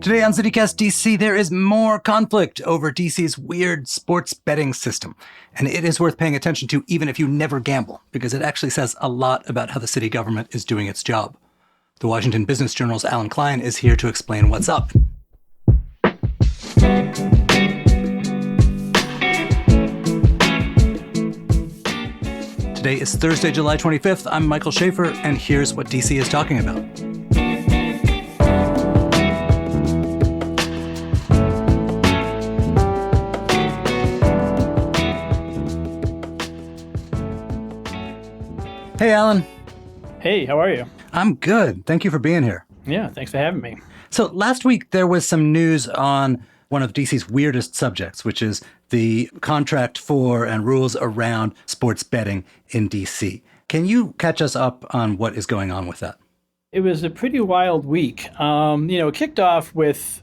Today on CityCast DC, there is more conflict over DC's weird sports betting system. And it is worth paying attention to even if you never gamble, because it actually says a lot about how the city government is doing its job. The Washington Business Journal's Kline is here to explain what's up. Today is Thursday, July 25th. I'm Michael Schaefer, and here's what DC is talking about. Hey, Alan. Hey, how are you? I'm good. Thank you for being here. Yeah, thanks for having me. So last week, there was some news on one of DC's weirdest subjects, which is the contract for and rules around sports betting in DC. Can you catch us up on what is going on with that? It was a pretty wild week. It kicked off with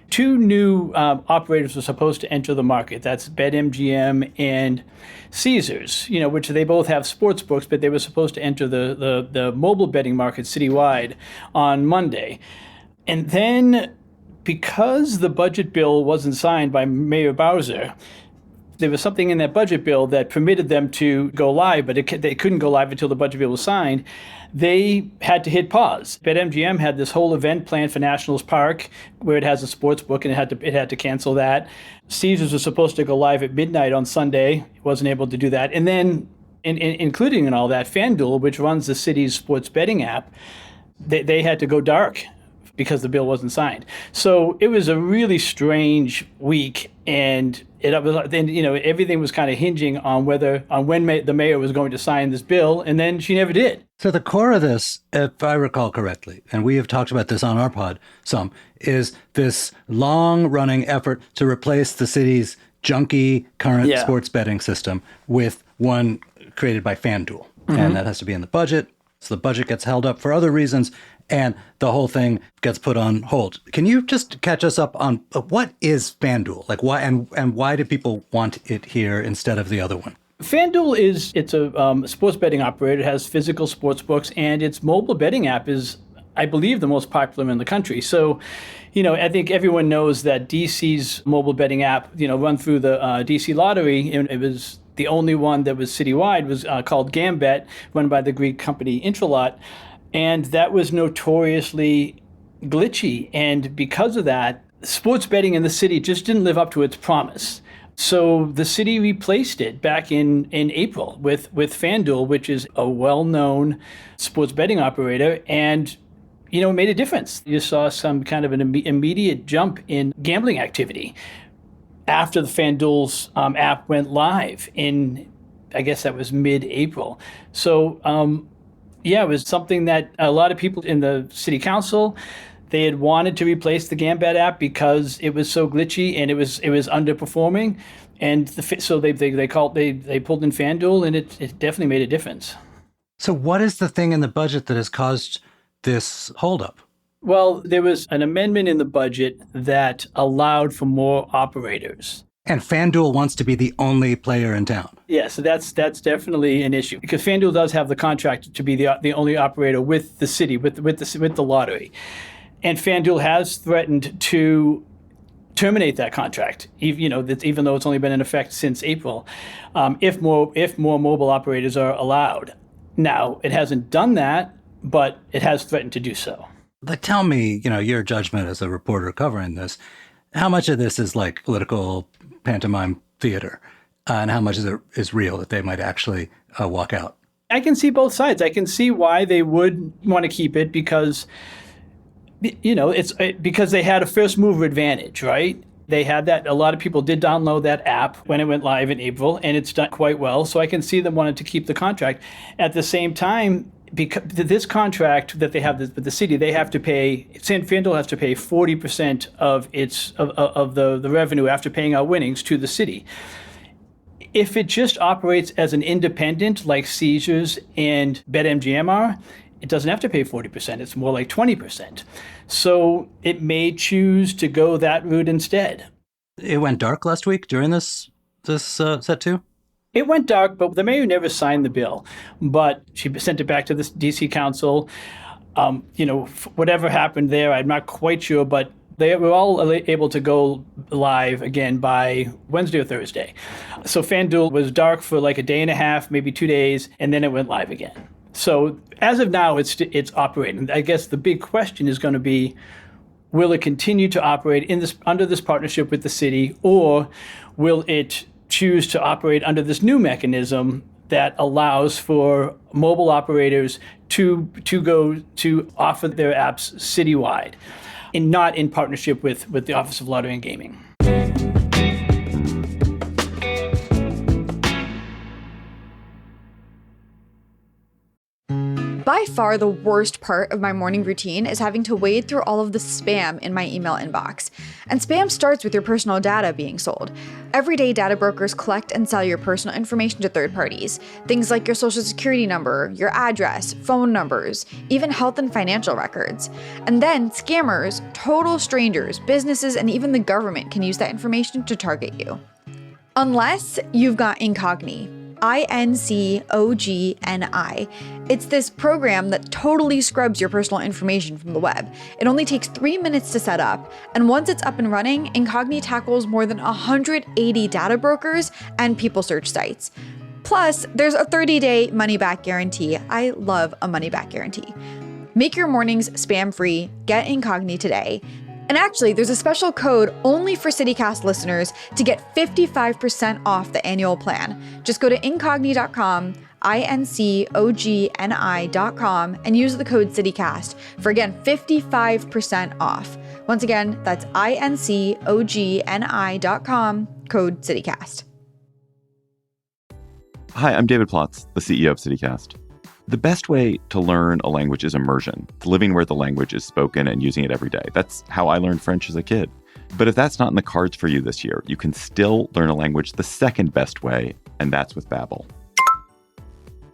two new operators were supposed to enter the market. That's BetMGM and Caesars, which they both have sports books, but they were supposed to enter the mobile betting market citywide on Monday. And then because the budget bill wasn't signed by Mayor Bowser, there was something in that budget bill that permitted them to go live, but they couldn't go live until the budget bill was signed. They had to hit pause. BetMGM had this whole event planned for Nationals Park where it has a sports book, and it had to cancel that. Caesars was supposed to go live at midnight on Sunday. It wasn't able to do that. And then, including in all that, FanDuel, which runs the city's sports betting app, they had to go dark because the bill wasn't signed. So it was a really strange week, and everything was kind of hinging on when the mayor was going to sign this bill, and then she never did. So the core of this, if I recall correctly, and we have talked about this on our pod some, is this long-running effort to replace the city's junky current sports betting system with one created by FanDuel. Mm-hmm. And that has to be in the budget. So the budget gets held up for other reasons, and the whole thing gets put on hold. Can you just catch us up on what is FanDuel? Like why and why do people want it here instead of the other one? FanDuel it's a sports betting operator. It has physical sports books, and its mobile betting app is, I believe, the most popular in the country. So, I think everyone knows that DC's mobile betting app, run through the DC lottery, and it was the only one that was citywide, was called Gambit, run by the Greek company Intralot. And that was notoriously glitchy. And because of that, sports betting in the city just didn't live up to its promise. So the city replaced it back in April with FanDuel, which is a well-known sports betting operator. And, it made a difference. You saw some kind of an immediate jump in gambling activity after the FanDuel's app went live in, I guess that was mid-April. So, it was something that a lot of people in the city council, they had wanted to replace the Gambit app because it was so glitchy and it was underperforming, and so they pulled in FanDuel, and it definitely made a difference. So what is the thing in the budget that has caused this holdup? Well, there was an amendment in the budget that allowed for more operators. And FanDuel wants to be the only player in town. Yeah, so that's definitely an issue, because FanDuel does have the contract to be the only operator with the city, with the lottery. And FanDuel has threatened to terminate that contract, even though it's only been in effect since April, if more mobile operators are allowed. Now, it hasn't done that, but it has threatened to do so. But tell me, your judgment as a reporter covering this, how much of this is like political pantomime theater, and how much is real that they might actually walk out? I can see both sides. I can see why they would want to keep it because, it's because they had a first mover advantage, right? They had that. A lot of people did download that app when it went live in April, and it's done quite well. So I can see them wanting to keep the contract. At the same time, because this contract that they have with the city, they have to pay. FanDuel has to pay 40% of the revenue after paying out winnings to the city. If it just operates as an independent like Caesars and BetMGM are, it doesn't have to pay 40%. It's more like 20%. So it may choose to go that route instead. It went dark last week during this set too? It went dark, but the mayor never signed the bill. But she sent it back to the DC council. Whatever happened there, I'm not quite sure, but They were all able to go live again by Wednesday or Thursday. So FanDuel was dark for like a day and a half, maybe 2 days, and then it went live again. So as of now, it's operating. I guess the big question is going to be, will it continue to operate under this partnership with the city, or will it choose to operate under this new mechanism that allows for mobile operators to go to offer their apps citywide and not in partnership with the Office of Lottery and Gaming? By far, the worst part of my morning routine is having to wade through all of the spam in my email inbox. And spam starts with your personal data being sold. Everyday data brokers collect and sell your personal information to third parties. Things like your social security number, your address, phone numbers, even health and financial records. And then scammers, total strangers, businesses, and even the government can use that information to target you. Unless you've got Incogni. INCOGNI. It's this program that totally scrubs your personal information from the web. It only takes 3 minutes to set up, and once it's up and running, Incogni tackles more than 180 data brokers and people search sites. Plus, there's a 30-day money-back guarantee. I love a money-back guarantee. Make your mornings spam-free. Get Incogni today. And actually, there's a special code only for CityCast listeners to get 55% off the annual plan. Just go to incogni.com, INCOGNI.com, and use the code CityCast for, again, 55% off. Once again, that's INCOGNI.com, code CityCast. Hi, I'm David Plotz, the CEO of CityCast. The best way to learn a language is immersion, living where the language is spoken and using it every day. That's how I learned French as a kid. But if that's not in the cards for you this year, you can still learn a language the second best way, and that's with Babbel.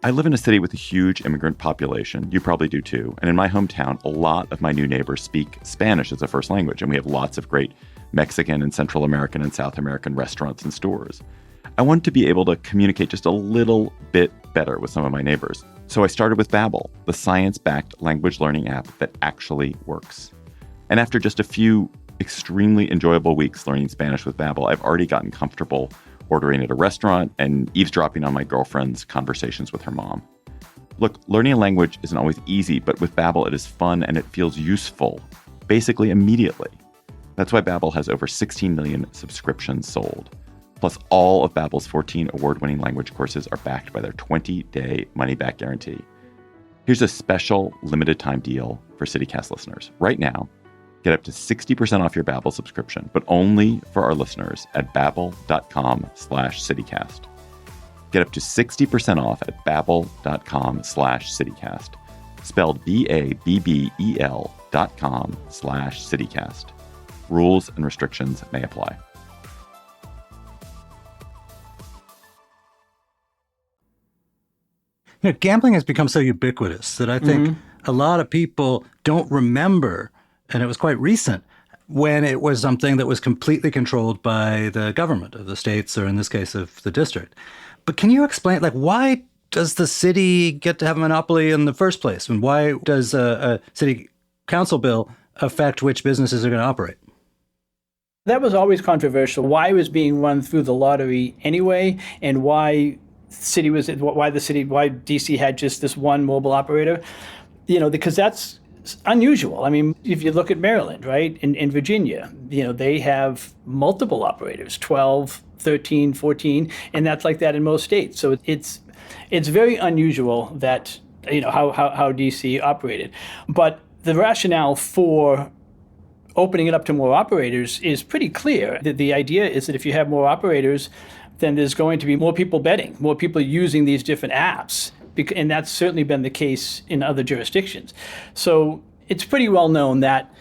I live in a city with a huge immigrant population. You probably do too. And in my hometown, a lot of my new neighbors speak Spanish as a first language, and we have lots of great Mexican and Central American and South American restaurants and stores. I wanted to be able to communicate just a little bit better with some of my neighbors. So I started with Babbel, the science-backed language learning app that actually works. And after just a few extremely enjoyable weeks learning Spanish with Babbel, I've already gotten comfortable ordering at a restaurant and eavesdropping on my girlfriend's conversations with her mom. Look, learning a language isn't always easy, but with Babbel it is fun and it feels useful, basically immediately. That's why Babbel has over 16 million subscriptions sold. Plus, all of Babbel's 14 award-winning language courses are backed by their 20-day money-back guarantee. Here's a special limited-time deal for CityCast listeners. Right now, get up to 60% off your Babbel subscription, but only for our listeners at babbel.com/CityCast. Get up to 60% off at babbel.com/CityCast. Spelled BABBEL.com/CityCast. Rules and restrictions may apply. You know, gambling has become so ubiquitous that I think a lot of people don't remember, and it was quite recent, when it was something that was completely controlled by the government of the states, or in this case of the district. But can you explain, why does the city get to have a monopoly in the first place? And why does a city council bill affect which businesses are going to operate? That was always controversial. Why it was being run through the lottery anyway, and why DC had just this one mobile operator, because that's unusual. I mean, if you look at Maryland, right, in Virginia, they have multiple operators, 12, 13, 14, and that's like that in most states. So it's very unusual that, how DC operated. But the rationale for opening it up to more operators is pretty clear. The idea is that if you have more operators, then there's going to be more people betting, more people using these different apps. And that's certainly been the case in other jurisdictions. So it's pretty well known that,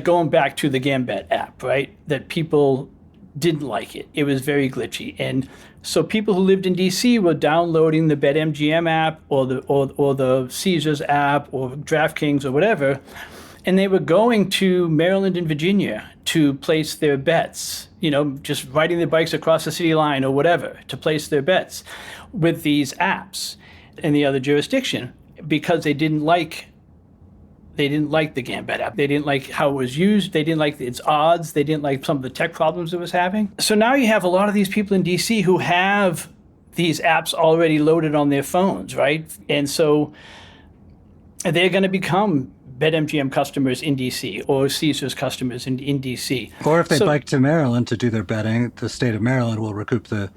going back to the Gambit app, right, that people didn't like it. It was very glitchy. And so people who lived in DC were downloading the BetMGM app or the Caesars app or DraftKings or whatever, and they were going to Maryland and Virginia to place their bets, just riding their bikes across the city line or whatever to place their bets with these apps in the other jurisdiction, because they didn't like They didn't like the Gambit app. They didn't like how it was used. They didn't like its odds. They didn't like some of the tech problems it was having. So now you have a lot of these people in DC who have these apps already loaded on their phones, right? And so they're going to become BetMGM customers in DC or Caesars customers in DC. Or if they bike to Maryland to do their betting, the state of Maryland will recoup the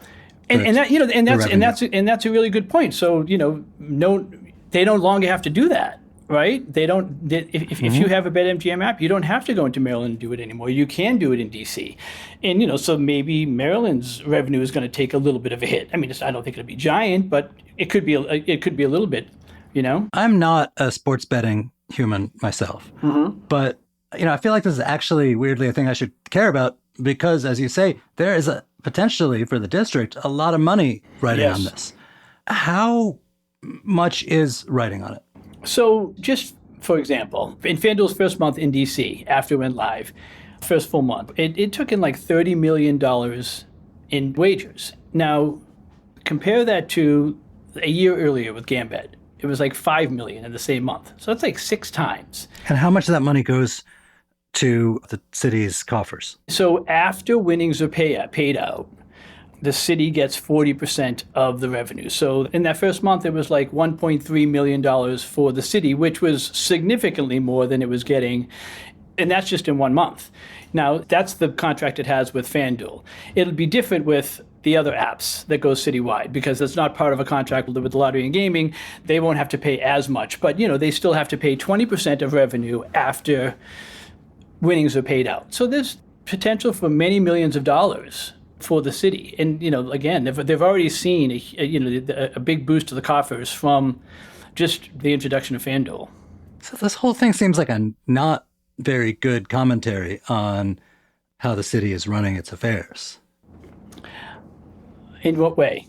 that's a really good point. So they no longer have to do that, right? They don't. If you have a BetMGM app, you don't have to go into Maryland and do it anymore. You can do it in DC, and so maybe Maryland's revenue is going to take a little bit of a hit. I mean, I don't think it'll be giant, but it could be a little bit. I'm not a sports betting human myself, but I feel like this is actually weirdly a thing I should care about because, as you say, there is potentially for the district a lot of money riding on this. How much is riding on it? So just for example, in FanDuel's first month in DC, after it went live, first full month, it took in like $30 million in wagers. Now, compare that to a year earlier with Gambit. It was like $5 million in the same month. So that's like 6 times. And how much of that money goes to the city's coffers? So after winnings are paid out, the city gets 40% of the revenue. So in that first month, it was like $1.3 million for the city, which was significantly more than it was getting. And that's just in 1 month. Now, that's the contract it has with FanDuel. It'll be different with the other apps that go citywide because it's not part of a contract with the lottery and gaming. They won't have to pay as much, but they still have to pay 20% of revenue after winnings are paid out. So there's potential for many millions of dollars for the city. And, again, they've already seen a big boost to the coffers from just the introduction of FanDuel. So this whole thing seems like a not very good commentary on how the city is running its affairs. In what way?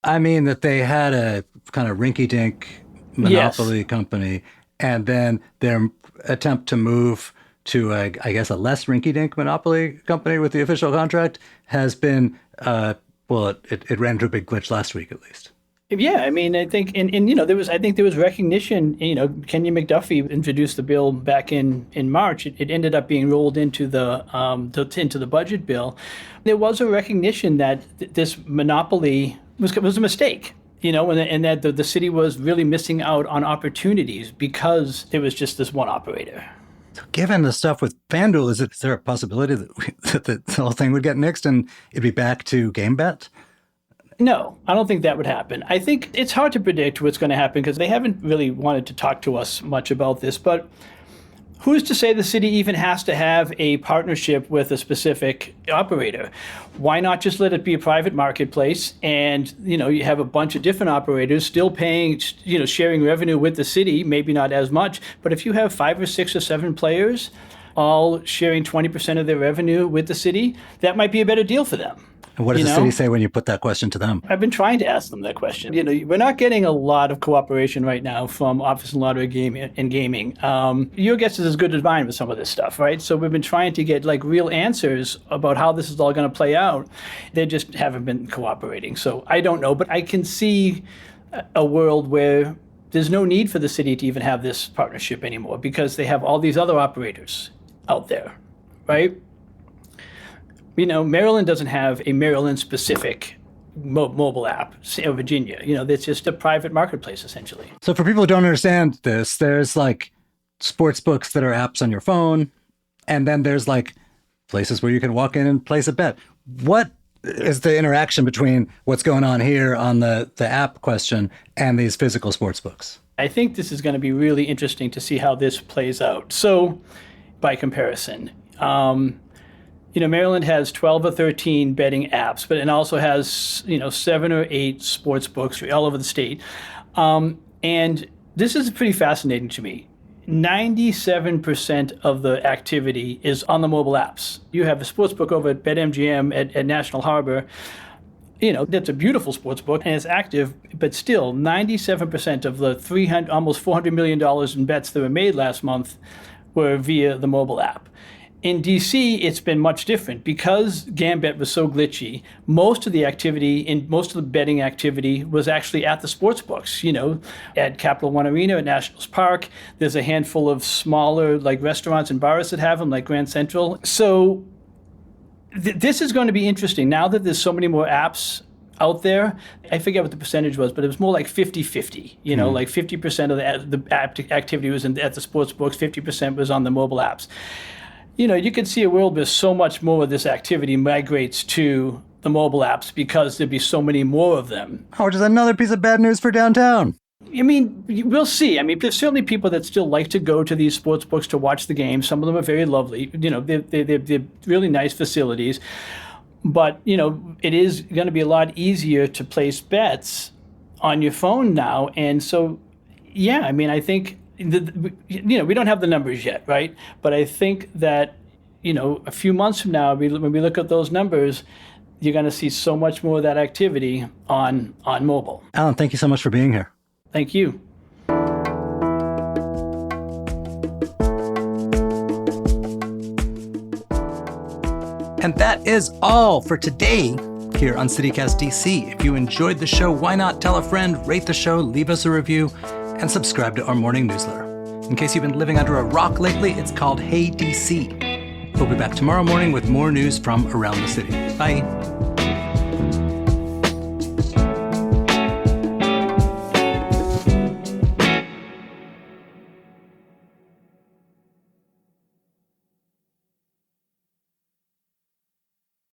I mean that they had a kind of rinky-dink monopoly company, and then their attempt to move to, I guess, a less rinky-dink monopoly company with the official contract has been, it ran into a big glitch last week at least. Yeah, I mean, I think, there was recognition. Kenny McDuffie introduced the bill back in March. It ended up being rolled into the budget bill. There was a recognition that this monopoly was a mistake, and that the city was really missing out on opportunities because there was just this one operator. So given the stuff with FanDuel, is there a possibility that the whole thing would get nixed and it'd be back to GameBet? No, I don't think that would happen. I think it's hard to predict what's going to happen because they haven't really wanted to talk to us much about this. But who's to say the city even has to have a partnership with a specific operator? Why not just let it be a private marketplace and, you have a bunch of different operators still paying, sharing revenue with the city, maybe not as much. But if you have 5 or 6 or 7 players all sharing 20% of their revenue with the city, that might be a better deal for them. And what does the city say when you put that question to them? I've been trying to ask them that question. We're not getting a lot of cooperation right now from Office and Lottery and Gaming. Your guess is as good as mine with some of this stuff, right? So we've been trying to get real answers about how this is all going to play out. They just haven't been cooperating. So I don't know, but I can see a world where there's no need for the city to even have this partnership anymore because they have all these other operators out there, right? Maryland doesn't have a Maryland-specific mobile app, Virginia. It's just a private marketplace, essentially. So for people who don't understand this, there's sports books that are apps on your phone, and then there's places where you can walk in and place a bet. What is the interaction between what's going on here on the app question and these physical sports books? I think this is going to be really interesting to see how this plays out. So, by comparison, Maryland has 12 or 13 betting apps, but it also has, 7 or 8 sports books all over the state. And this is pretty fascinating to me. 97% of the activity is on the mobile apps. You have a sports book over at BetMGM at National Harbor. That's a beautiful sports book and it's active, but still 97% of the almost $400 million in bets that were made last month were via the mobile app. In DC, it's been much different because Gambit was so glitchy. Most of the betting activity was actually at the sports books, at Capital One Arena, at Nationals Park. There's a handful of smaller restaurants and bars that have them, like Grand Central. So this is going to be interesting. Now that there's so many more apps out there, I forget what the percentage was, but it was more like 50-50. 50% of the app activity was at the sports books, 50% was on the mobile apps. You could see a world where so much more of this activity migrates to the mobile apps because there'd be so many more of them. Oh, just another piece of bad news for downtown. We'll see. There's certainly people that still like to go to these sports books to watch the games. Some of them are very lovely. They're really nice facilities. But, it is going to be a lot easier to place bets on your phone now. And so, yeah, I think, we don't have the numbers yet, right? But I think that, a few months from now, when we look at those numbers, you're going to see so much more of that activity on mobile. Alan, thank you so much for being here. Thank you. And that is all for today here on CityCast DC. If you enjoyed the show, why not tell a friend, rate the show, leave us a review, and subscribe to our morning newsletter. In case you've been living under a rock lately, it's called Hey DC. We'll be back tomorrow morning with more news from around the city. Bye.